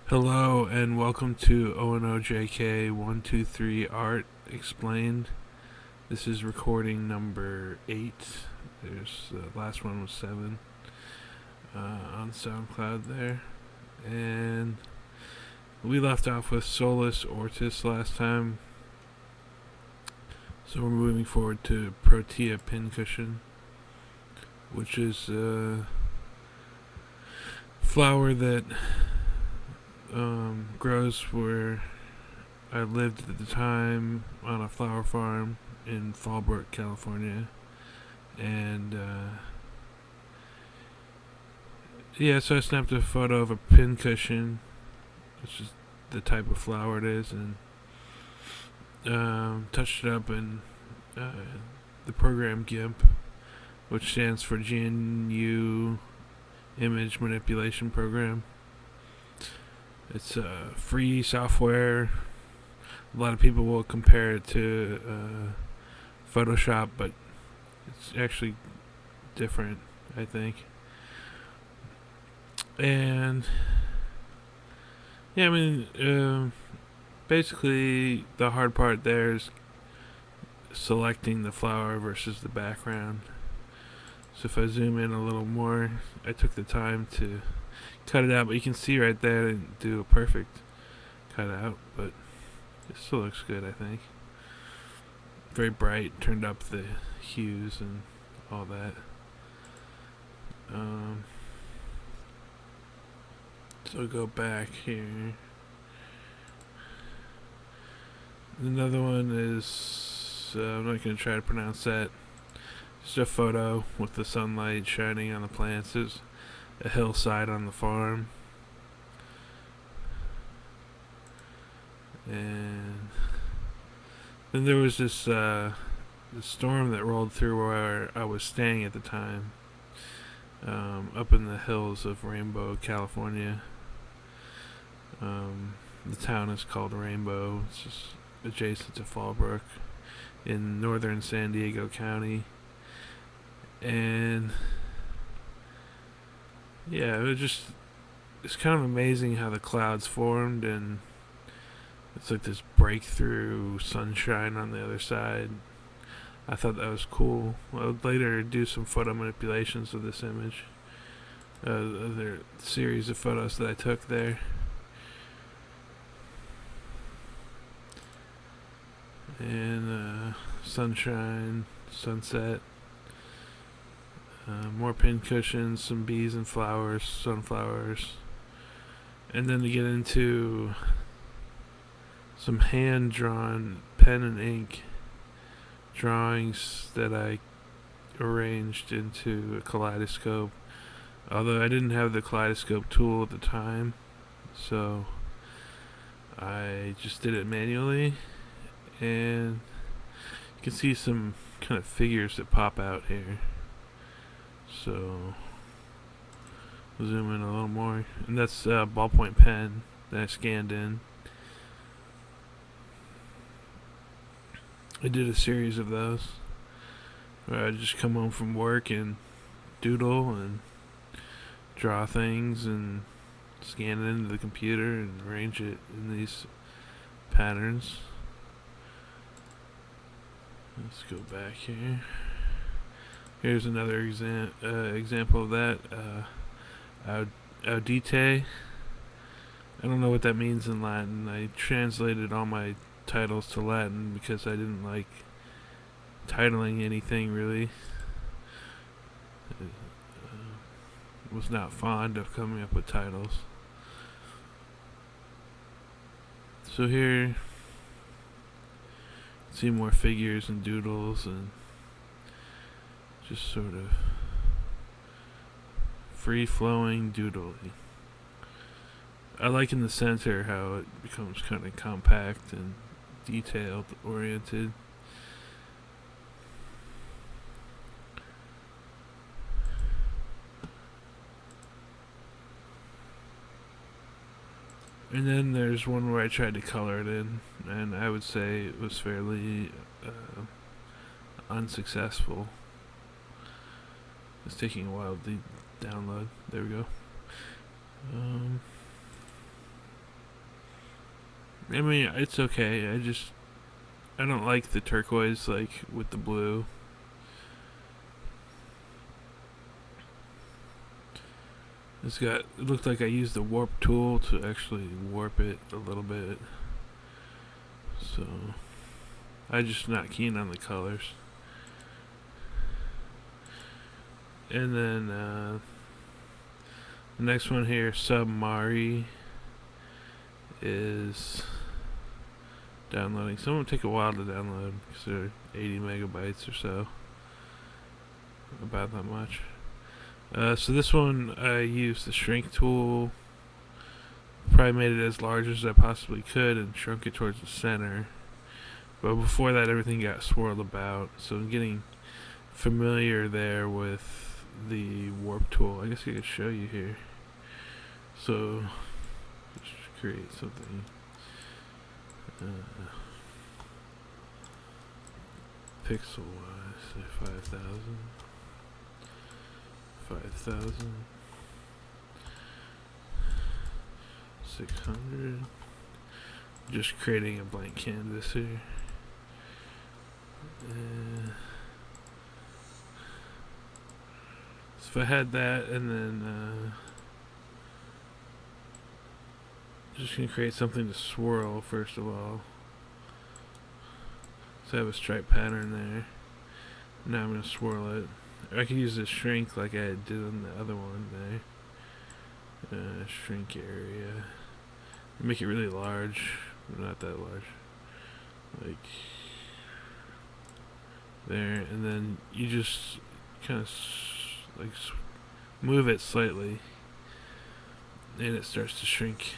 Hello and welcome to ONOJK123 Art Explained. This is recording number 8. There's the last one was 7 on SoundCloud there. And we left off with Solus Ortis last time. So we're moving forward to Protea Pincushion, which is a flower that grows where I lived at the time on a flower farm in Fallbrook, California. And so I snapped a photo of a pincushion, which is the type of flower it is, and touched it up in the program GIMP, which stands for GNU Image Manipulation Program. It's free software. A lot of people will compare it to Photoshop, but it's actually different, I think. And basically the hard part there is selecting the flower versus the background. So if I zoom in a little more, I took the time to cut it out, but you can see right there I didn't do a perfect cut out, but it still looks good, I think. Very bright, turned up the hues and all that. So go back here. Another one is, I'm not going to try to pronounce that. Just a photo with the sunlight shining on the plants. There's a hillside on the farm. And then there was this storm that rolled through where I was staying at the time, up in the hills of Rainbow, California. The town is called Rainbow. It's just adjacent to Fallbrook in northern San Diego County. And it's kind of amazing how the clouds formed, and it's like this breakthrough sunshine on the other side. I thought that was cool. I would later do some photo manipulations of this image. Other series of photos that I took there. And sunshine, sunset, more pincushions, some bees and flowers, sunflowers. And then to get into some hand-drawn pen and ink drawings that I arranged into a kaleidoscope. Although I didn't have the kaleidoscope tool at the time, so I just did it manually. And you can see some kind of figures that pop out here. So we'll zoom in a little more. And that's a ballpoint pen that I scanned in. I did a series of those where I just come home from work and doodle and draw things and scan it into the computer and arrange it in these patterns. Let's go back here. Here's another example of that. Audite. I don't know what that means in Latin. I translated all my titles to Latin because I didn't like titling anything really. Was not fond of coming up with titles. So here, see more figures and doodles and just sort of free-flowing doodling. I like in the center how it becomes kind of compact and detailed oriented. And then there's one where I tried to color it in, and I would say it was fairly unsuccessful. It's taking a while to download. There we go. I mean, it's okay. I don't like the turquoise like with the blue. It looked like I used the warp tool to actually warp it a little bit. So I'm just not keen on the colors. And then the next one here, Submari, is downloading. Some will take a while to download because they're 80 megabytes or so. About that much. So this one I used the shrink tool. Probably made it as large as I possibly could and shrunk it towards the center. But before that, everything got swirled about. So I'm getting familiar there with the warp tool. I guess I could show you here. So let's create something. Pixel wise, say 5,000. 600. Just creating a blank canvas here. So if I had that, and then just gonna create something to swirl first of all. So I have a stripe pattern there. Now I'm gonna swirl it. I could use the shrink like I did on the other one there. Shrink area. Make it really large, but not that large. Like there, and then you just kind of move it slightly, and it starts to shrink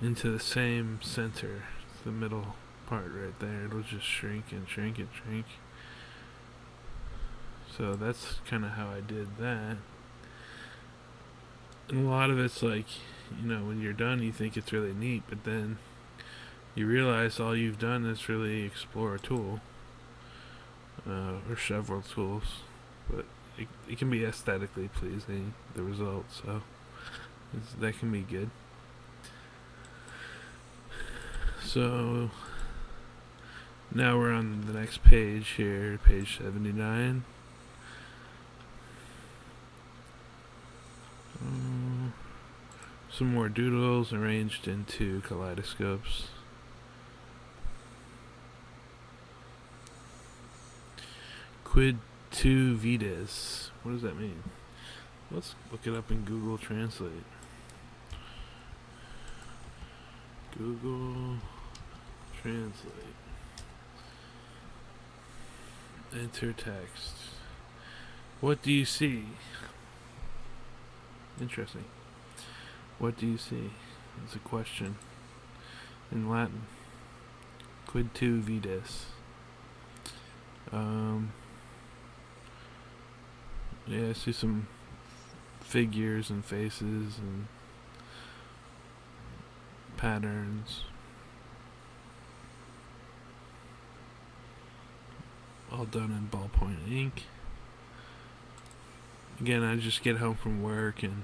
into the same center, the middle part right there. It'll just shrink and shrink and shrink. So that's kind of how I did that. And a lot of it's like, when you're done you think it's really neat, but then you realize all you've done is really explore a tool, or several tools, but it can be aesthetically pleasing, the result, so that can be good. So now we're on the next page here, page 79. Some more doodles arranged into kaleidoscopes. Quid tu vides. What does that mean? Let's look it up in Google Translate. Google Translate. Enter text. What do you see? Interesting. What do you see? It's a question in Latin. Quid tu vides? Yeah, I see some figures and faces and patterns. All done in ballpoint ink. Again, I just get home from work and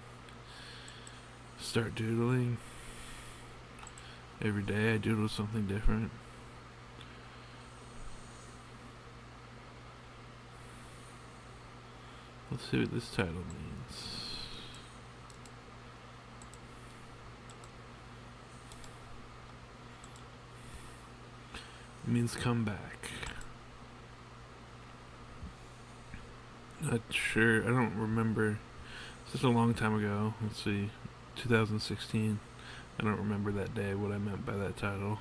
start doodling. Every day I doodle something different. Let's see what this title means. It means come back. Not sure. I don't remember. It's a long time ago. Let's see. 2016. I don't remember that day, what I meant by that title.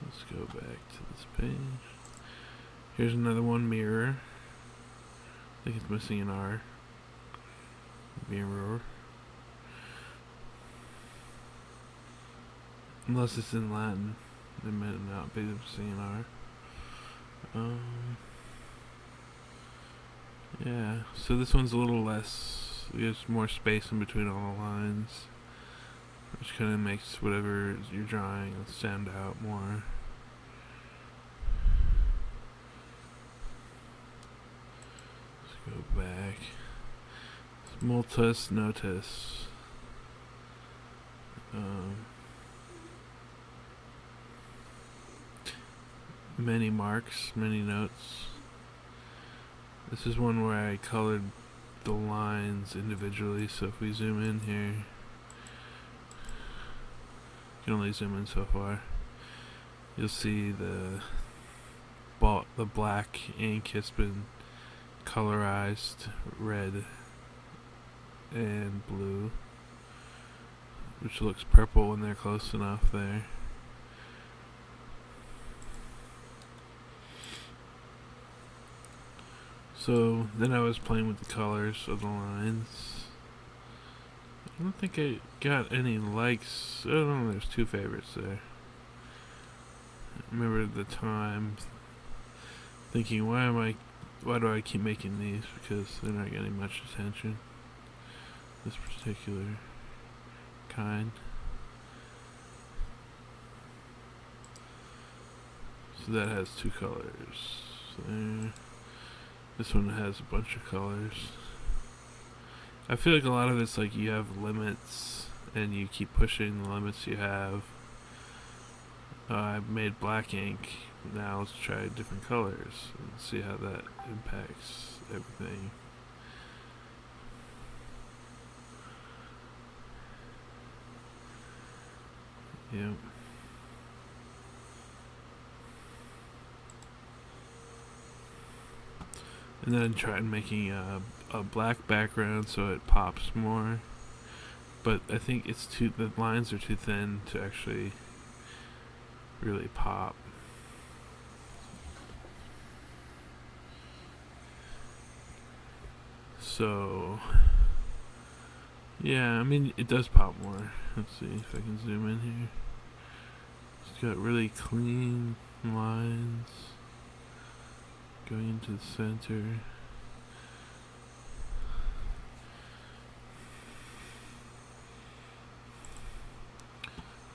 Let's go back to this page. Here's another one, mirror. I think it's missing an R. Mirror. Unless it's in Latin. It might not be missing an R. Yeah, so this one's a little less, there's more space in between all the lines, which kind of makes whatever you're drawing stand out more. Go back. Multus notice. Many marks, many notes. This is one where I colored the lines individually, so if we zoom in here, you can only zoom in so far. You'll see the black ink has been colorized red and blue, which looks purple when they're close enough there. So then I was playing with the colors of the lines. I don't think I got any likes. I don't know, there's 2 favorites there. I remember at the time thinking, why do I keep making these? Because they're not getting much attention. This particular kind. So that has 2 colors there. This one has a bunch of colors. I feel like a lot of it's like you have limits and you keep pushing the limits you have. I've made black ink. Now let's try different colors and see how that impacts everything. Yep. And then try making a black background so it pops more. But I think the lines are too thin to actually really pop. So, yeah, I mean, it does pop more. Let's see if I can zoom in here. It's got really clean lines going into the center.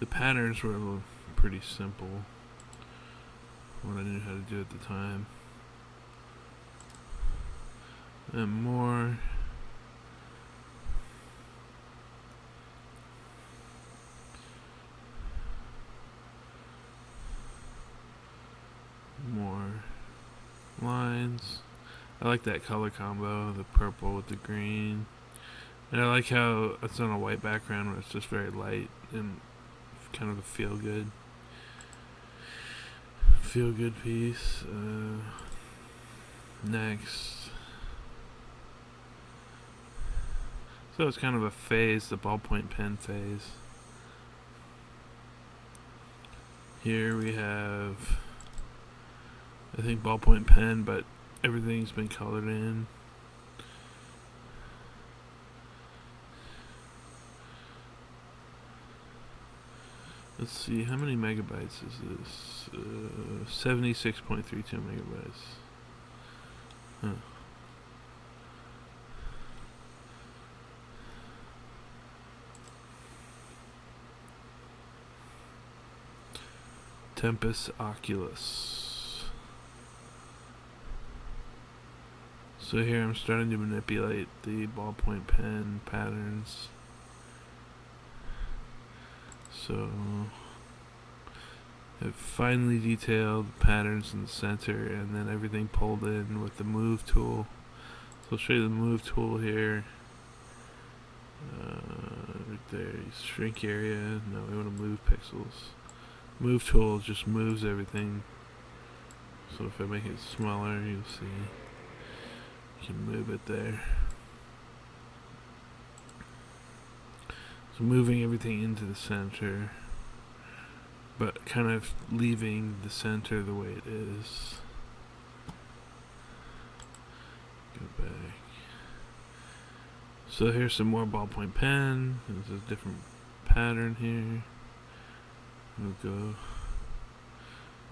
The patterns were pretty simple, what I knew how to do at the time. And more lines. I like that color combo, the purple with the green. And I like how it's on a white background where it's just very light and kind of a feel good piece. Next. So it's kind of a phase, the ballpoint pen phase. Here we have, I think, ballpoint pen, but everything's been colored in. Let's see, how many megabytes is this? 76.32 megabytes. Huh. Tempus Oculus. So here I'm starting to manipulate the ballpoint pen patterns. So I've finely detailed patterns in the center and then everything pulled in with the move tool. So I'll show you the move tool here. Right there, you shrink area. No, we want to move pixels. Move tool just moves everything. So if I make it smaller, you'll see you can move it there. So moving everything into the center, but kind of leaving the center the way it is. Go back. So here's some more ballpoint pen. There's a different pattern here. We'll go.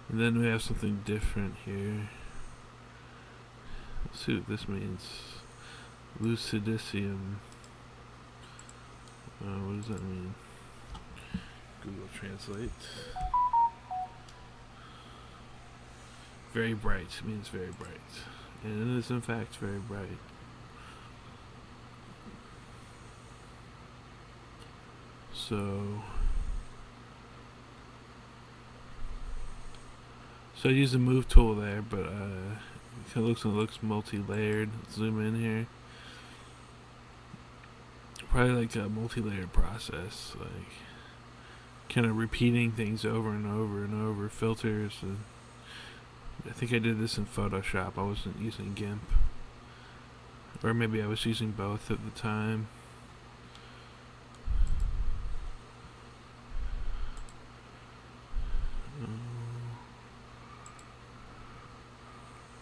And then we have something different here. Let's see what this means. Lucidicium. What does that mean? Google Translate. Very bright means very bright. and it is in fact very bright. So I use the move tool there, but it looks multi-layered. Let's zoom in here. Probably like a multi-layered process, like kind of repeating things over and over and over. Filters, and I think I did this in Photoshop. I wasn't using GIMP, or maybe I was using both at the time.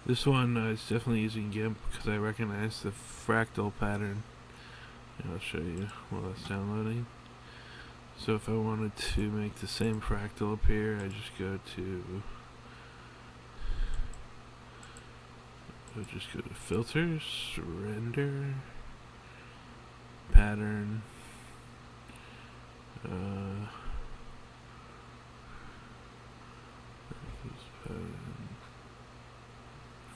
This one is definitely using GIMP because I recognize the fractal pattern. And I'll show you while it's downloading. So if I wanted to make the same fractal appear, I just go to filters, render, pattern,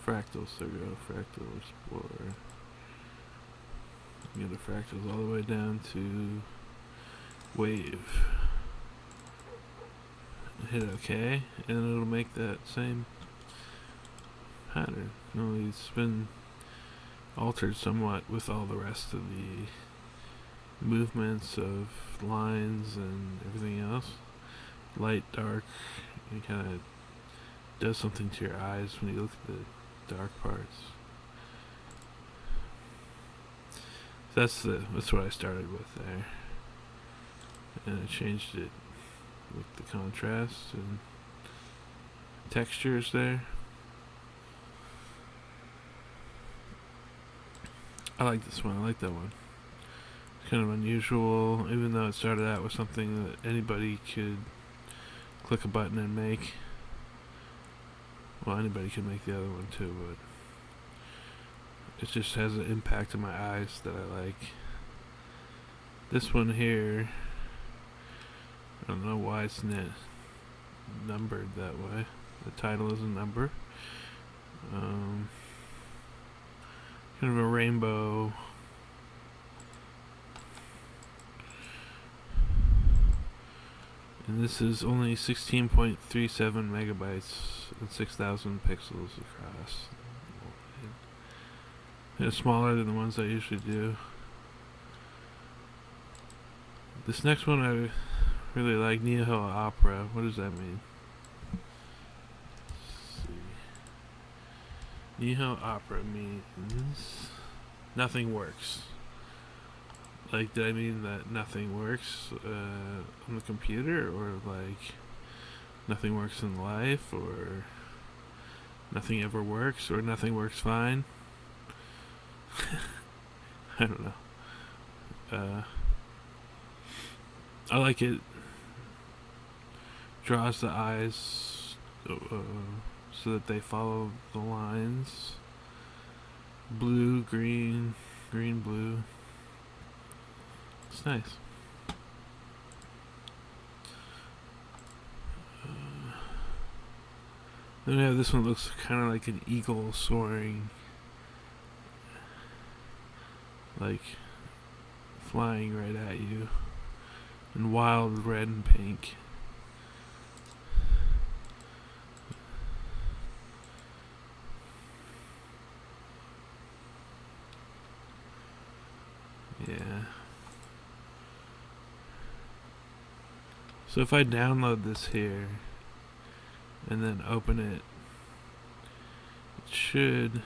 fractals. There we go, fractal explorer. Get the fractals all the way down to wave. Hit OK, and it'll make that same pattern. Only it's been altered somewhat with all the rest of the movements of lines and everything else. Light, dark, it kind of does something to your eyes when you look at the dark parts. That's what I started with there, and I changed it with the contrast and textures there. I like this one. I like that one. It's kind of unusual, even though it started out with something that anybody could click a button and make. Well, anybody could make the other one too, but it just has an impact on my eyes that I like. This one here, I don't know why it's numbered that way. The title is a number. Kind of a rainbow. And this is only 16.37 megabytes and 6,000 pixels across. It's smaller than the ones I usually do. This next one I really like, Neo Opera. What does that mean? Let's see. Neo Opera means nothing works. Like, did I mean that nothing works on the computer, or like nothing works in life, or nothing ever works, or nothing works fine? I don't know. I like it. Draws the eyes so that they follow the lines. Blue, green, green, blue. It's nice. Then we have this one. Looks kind of like an eagle soaring, like flying right at you, in wild red and pink. Yeah. So if I download this here and then open it, it should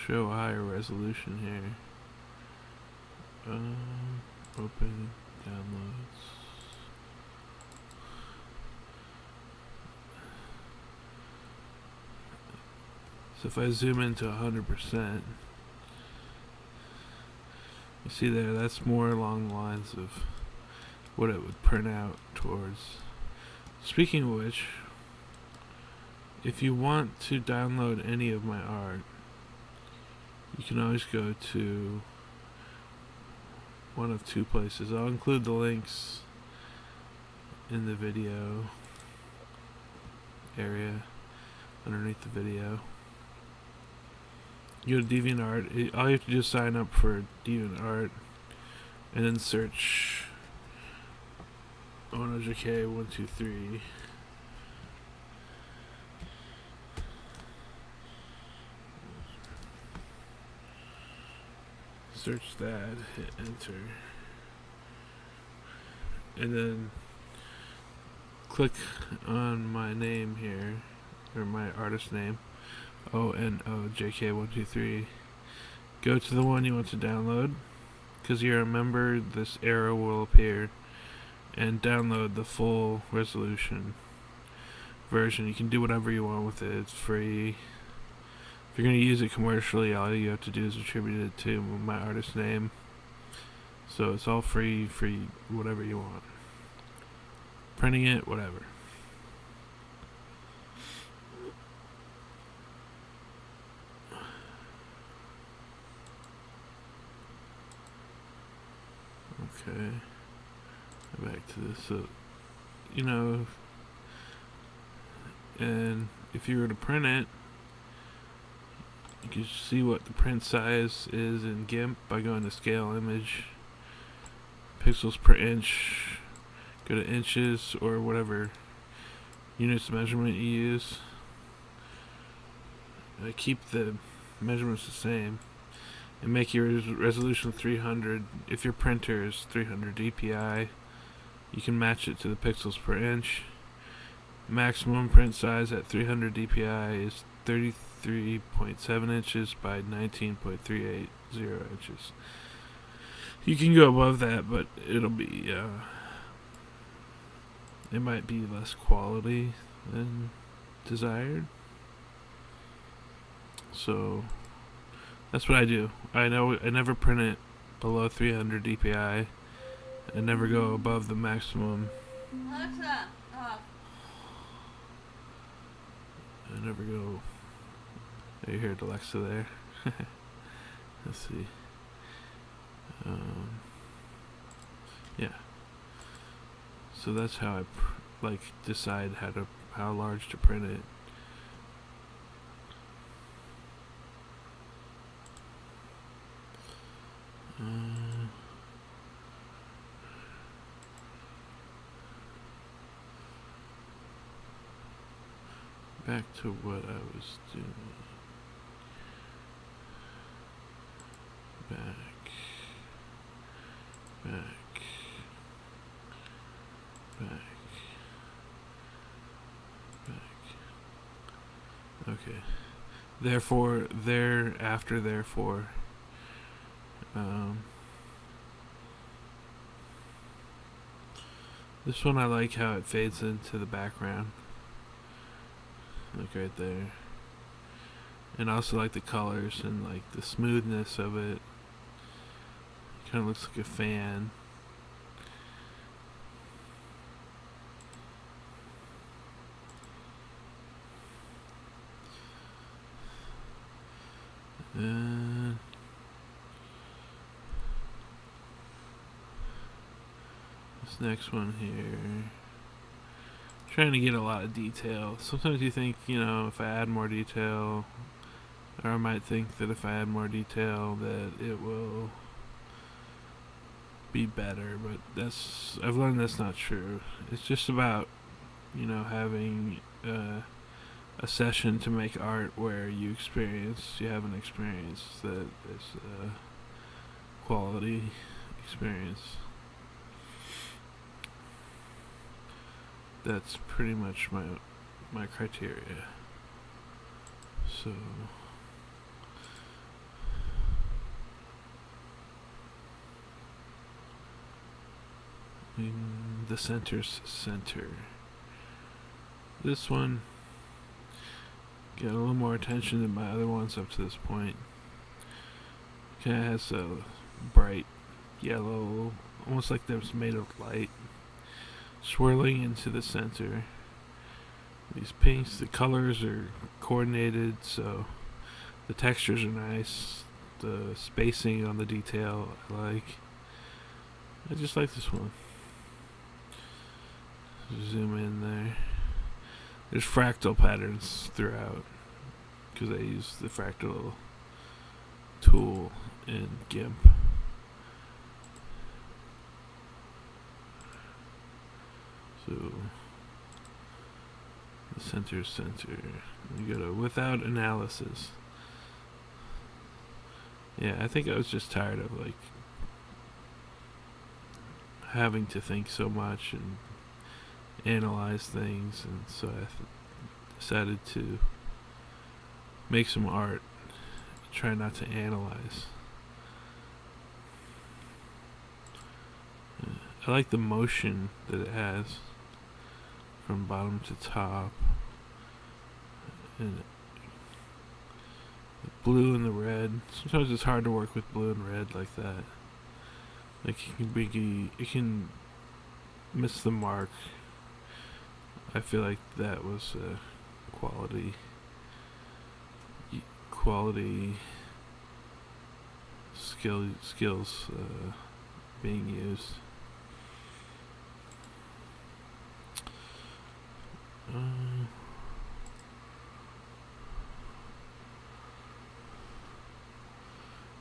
show higher resolution here. Open, downloads. So if I zoom into 100%, you see there, that's more along the lines of what it would print out towards. Speaking of which, if you want to download any of my art, you can always go to one of two places. I'll include the links in the video. area underneath the video. You go to DeviantArt. All you have to do is sign up for DeviantArt and then search ONOJK123. Search that, hit enter, and then click on my name here, or my artist name, ONOJK123. Go to the one you want to download, because you're a member, this arrow will appear, and download the full resolution version. You can do whatever you want with it, it's free. If you're going to use it commercially, all you have to do is attribute it to my artist name. So it's all free, whatever you want. Printing it, whatever. Okay. Back to this. So, you know, and if you were to print it, you can see what the print size is in GIMP by going to scale image, pixels per inch, go to inches or whatever units of measurement you use. Keep the measurements the same and make your resolution 300. If your printer is 300 dpi, you can match it to the pixels per inch. Maximum print size at 300 dpi is 33.7 inches by 19.380 inches. You can go above that, but it'll be it might be less quality than desired. So that's what I do. I never print it below 300 dpi. I never go above the maximum. Alexa, off. I never go. You heard Alexa there. Let's see. Yeah. So that's how I decide how large to print it. Back to what I was doing. Back. Okay. Therefore, therefore. This one I like how it fades into the background. Like right there. And I also like the colors and like the smoothness of it. Kind of looks like a fan. And this next one here, trying to get a lot of detail. Sometimes you think, if I add more detail, or I might think that if I add more detail that it will be better, but I've learned that's not true. It's just about, having a session to make art where you have an experience that is a quality experience. That's pretty much my criteria. So in the center's center. This one got a little more attention than my other ones up to this point. Kinda has a bright yellow, almost like they're made of light, swirling into the center. These pinks, the colors are coordinated, so the textures are nice. The spacing on the detail I just like this one. Zoom in there. There's fractal patterns throughout because I use the fractal tool in GIMP. So the center. You go to without analysis. Yeah, I think I was just tired of like having to think so much and analyze things, and so I decided to make some art. Try not to analyze. I like the motion that it has from bottom to top, and the blue and the red. Sometimes it's hard to work with blue and red like that. Like it can miss the mark. I feel like that was quality skills being used.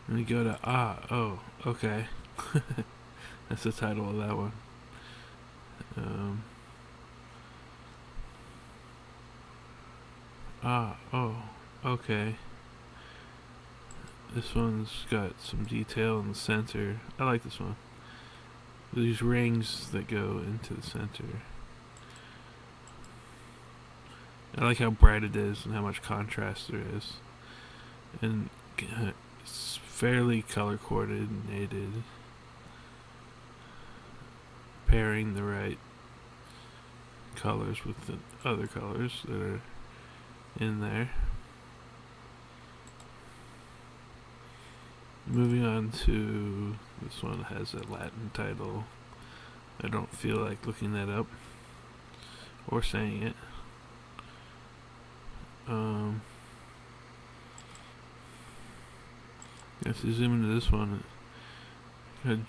Let me go to okay. That's the title of that one. Okay. This one's got some detail in the center. I like this one. These rings that go into the center. I like how bright it is and how much contrast there is. And it's fairly color coordinated. Pairing the right colors with the other colors that are in there. Moving on to this one, has a Latin title. I don't feel like looking that up or saying it. If you zoom into this one, it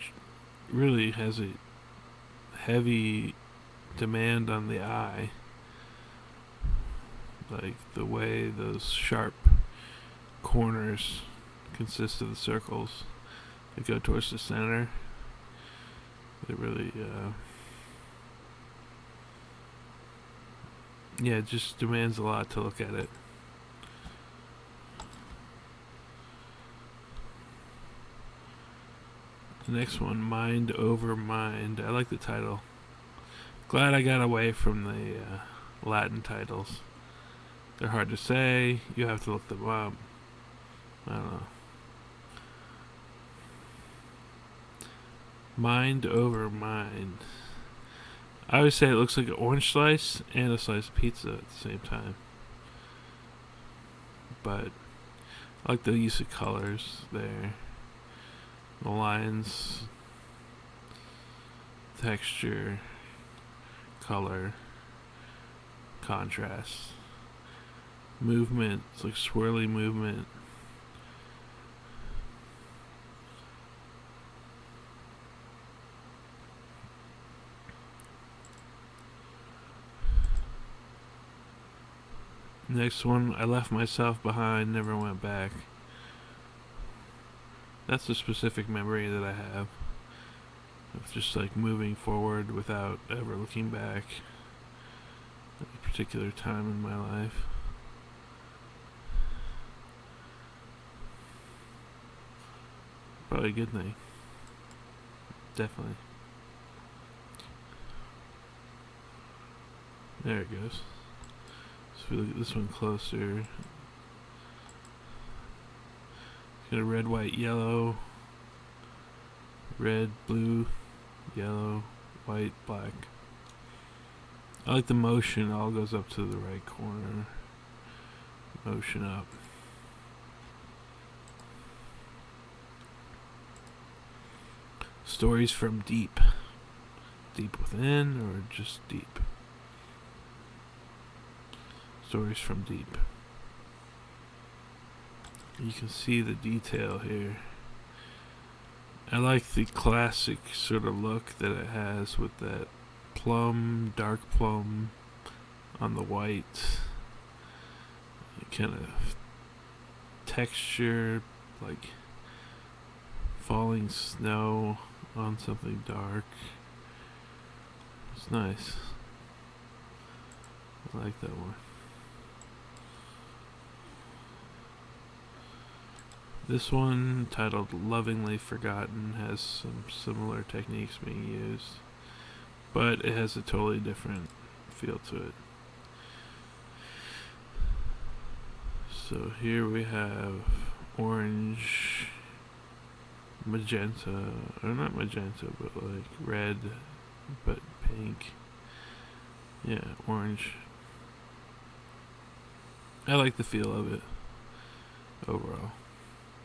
really has a heavy demand on the eye. Like the way those sharp corners consist of the circles that go towards the center. It really, it just demands a lot to look at it. The next one, Mind Over Mind. I like the title. Glad I got away from the Latin titles. They're hard to say. You have to look them up. I don't know. Mind Over Mind. I always say it looks like an orange slice and a slice of pizza at the same time. But I like the use of colors there. The lines, texture, color, contrast, movement. It's like swirly movement. Next one, I left myself behind, never went back. That's a specific memory that I have of just like moving forward without ever looking back at a particular time in my life. Probably a good thing. Definitely. There it goes. So if we look at this one closer, got a red, white, yellow, red, blue, yellow, white, black. I like the motion. All goes up to the right corner. Motion up. Stories from deep. Deep within or just deep? Stories from deep. You can see the detail here. I like the classic sort of look that it has with that plum, dark plum on the white. Kind of texture, like falling snow on something dark. It's nice. I like that one. This one, titled Lovingly Forgotten, has some similar techniques being used, but it has a totally different feel to it. So here we have orange, magenta, or not magenta, but like red, but pink. Yeah, orange. I like the feel of it overall.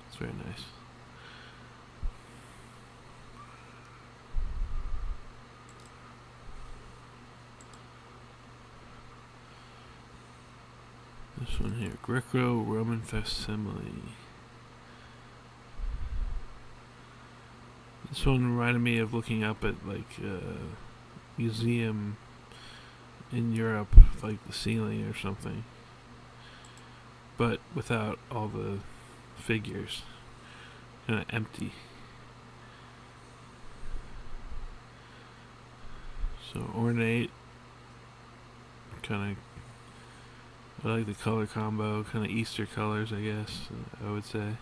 It's very nice. This one here, Greco-Roman facsimile. This one reminded me of looking up at like a museum in Europe, like the ceiling or something, but without all the figures, kind of empty. So ornate, kind of. I like the color combo, kind of Easter colors, I guess I would say.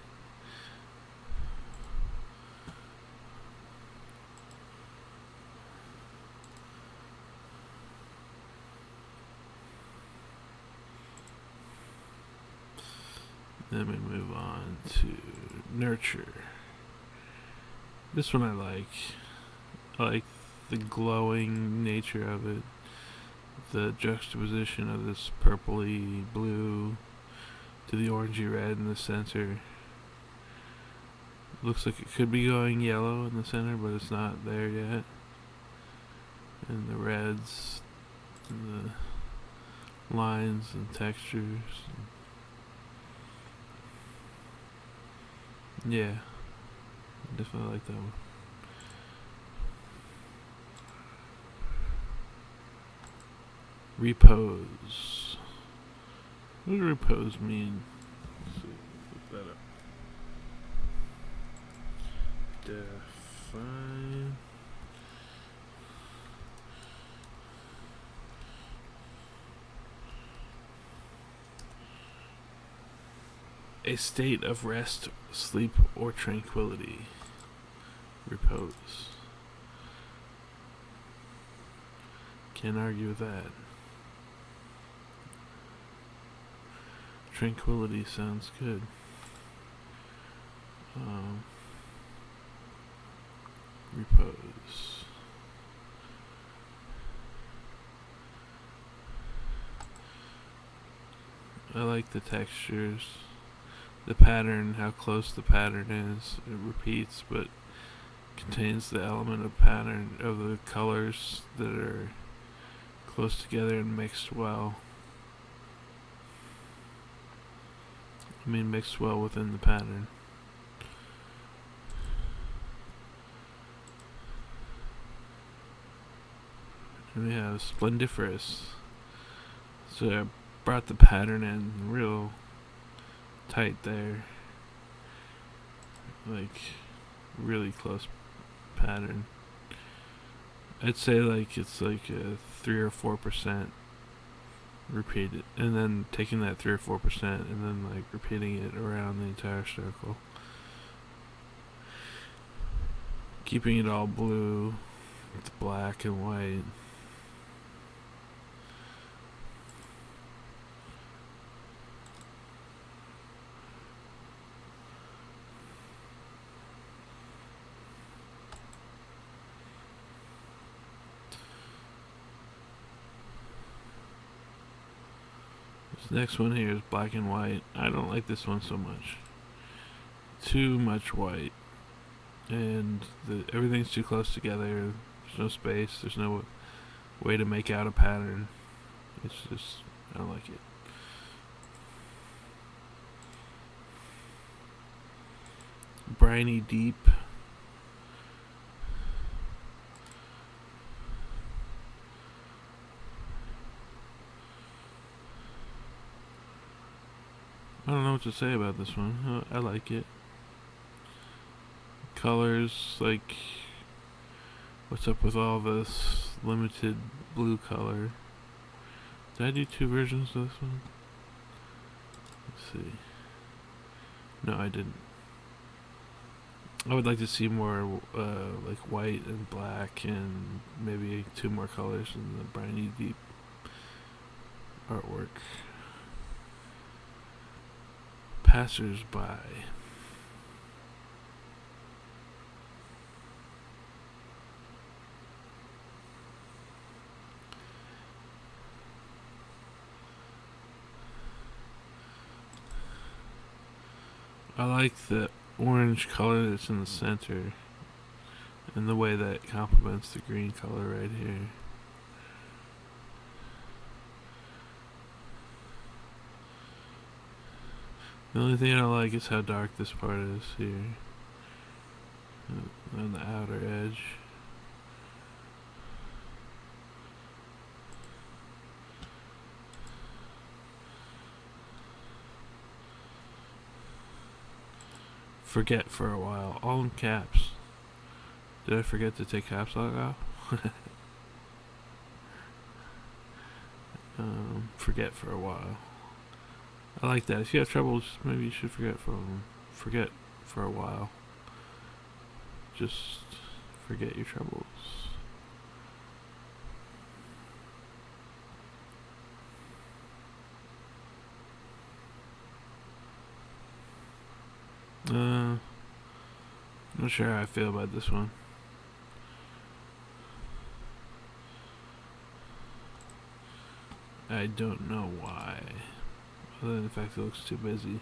Then we move on to nurture. This one I like. I like the glowing nature of it. The juxtaposition of this purpley blue to the orangey red in the center. Looks like it could be going yellow in the center, but it's not there yet. And the reds and the lines and textures. Yeah, I definitely like that one. Repose. What does repose mean? Let's see, look that up. Define. A state of rest, sleep, or tranquility. Repose. Can't argue with that. Tranquility sounds good. Repose. I like the textures, the pattern, how close the pattern is. It repeats, but contains the element of pattern of the colors that are close together and mixed well. I mean, mixed well within the pattern. And we have splendiferous. So I brought the pattern in real tight there. Like, really close pattern. I'd say like it's like a 3 or 4% repeated, and then taking that 3 or 4% and then like repeating it around the entire circle, keeping it all blue with black and white. This next one here is black and white. I don't like this one so much. Too much white, and everything's too close together. There's no space. There's no way to make out a pattern. It's just, I don't like it. Briny deep. I don't know what to say about this one. I like it. Colors, like, what's up with all this limited blue color? Did I do 2 versions of this one? Let's see. No, I didn't. I would like to see more like white and black and maybe 2 more colors in the briny deep artwork. Passers-by. I like the orange color that's in the center and the way that complements the green color right here. The only thing I don't like is how dark this part is here on the outer edge. Forget for a while, all in caps. Did I forget to take caps lock off? Forget for a while. I like that. If you have troubles, maybe you should forget for a while. Just forget your troubles. Not sure how I feel about this one. I don't know why. Other than the fact it looks too busy.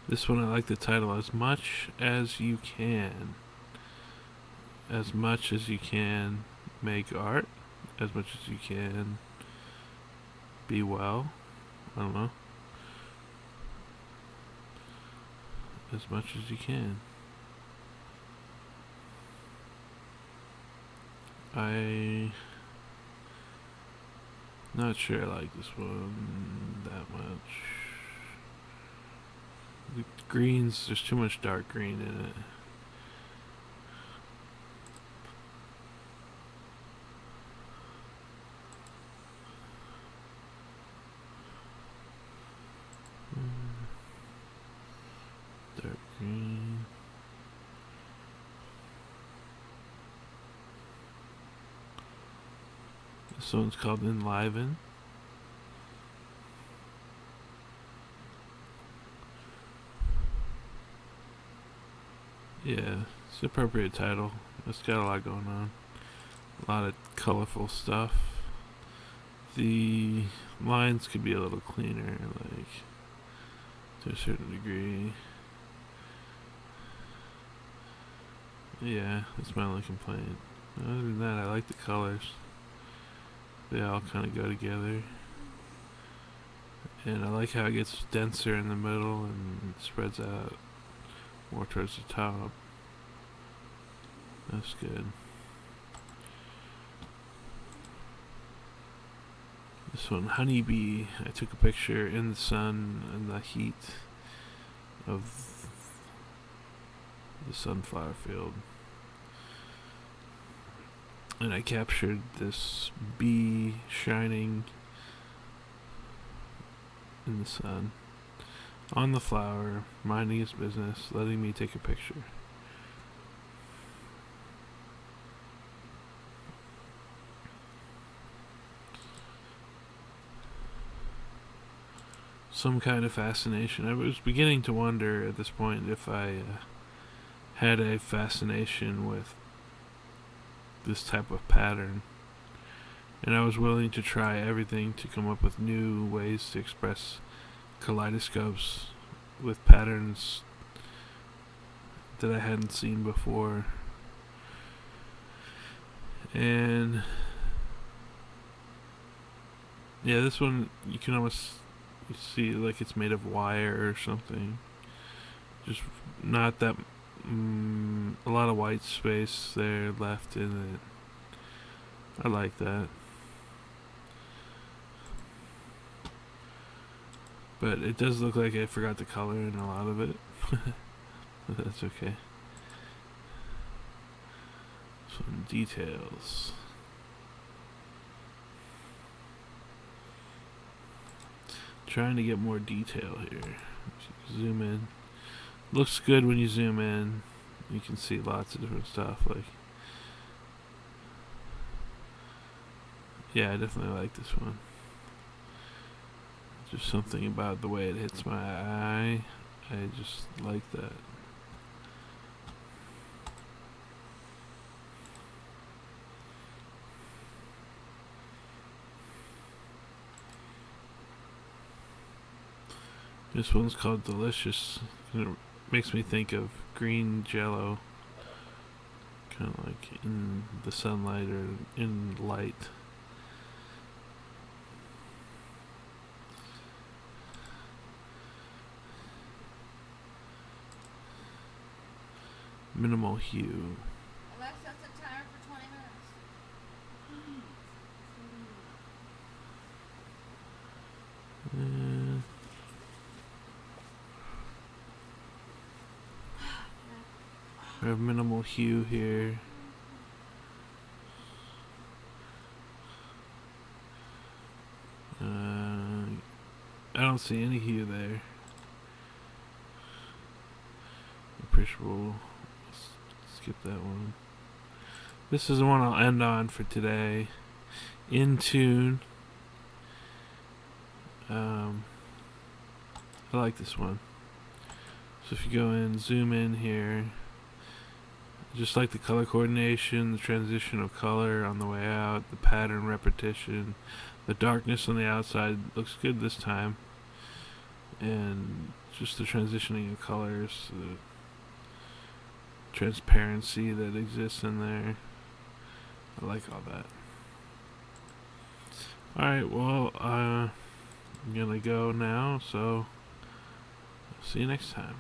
This one I like the title, As Much As You Can. As much as you can make art. As much as you can be well. I don't know. As much as you can. I'm not sure I like this one that much. The greens, there's too much dark green in it. Dark green. This one's called Enliven. Yeah, it's the appropriate title. It's got a lot going on. A lot of colorful stuff. The lines could be a little cleaner, like, to a certain degree. Yeah, that's my only complaint. Other than that, I like the colors. They all kind of go together. And I like how it gets denser in the middle and it spreads out more towards the top. That's good. This one, Honeybee. I took a picture in the sun and the heat of the sunflower field. And I captured this bee shining in the sun on the flower, minding his business, letting me take a picture. Some kind of fascination. I was beginning to wonder at this point if I had a fascination with this type of pattern, and I was willing to try everything to come up with new ways to express kaleidoscopes with patterns that I hadn't seen before. And yeah, this one you can almost see like it's made of wire or something. Just not that a lot of white space there left in it. I like that. But it does look like I forgot to color in a lot of it. But that's okay. Some details. Trying to get more detail here. Zoom in. Looks good when you zoom in. You can see lots of different stuff. Like, yeah, I definitely like this one. Just something about the way it hits my eye. I just like that. This one's called Delicious. It makes me think of green jello. Kind of like in the sunlight or in light. Minimal hue. Alexa, set a timer for 20 minutes. I have minimal hue here. I don't see any hue there. Appreciable. Skip that one. This is the one I'll end on for today. In tune. I like this one. So if you go in, zoom in here. Just like the color coordination, the transition of color on the way out, the pattern repetition, the darkness on the outside looks good this time. And just the transitioning of colors, the transparency that exists in there. I like all that. Alright, well, I'm gonna go now, so see you next time.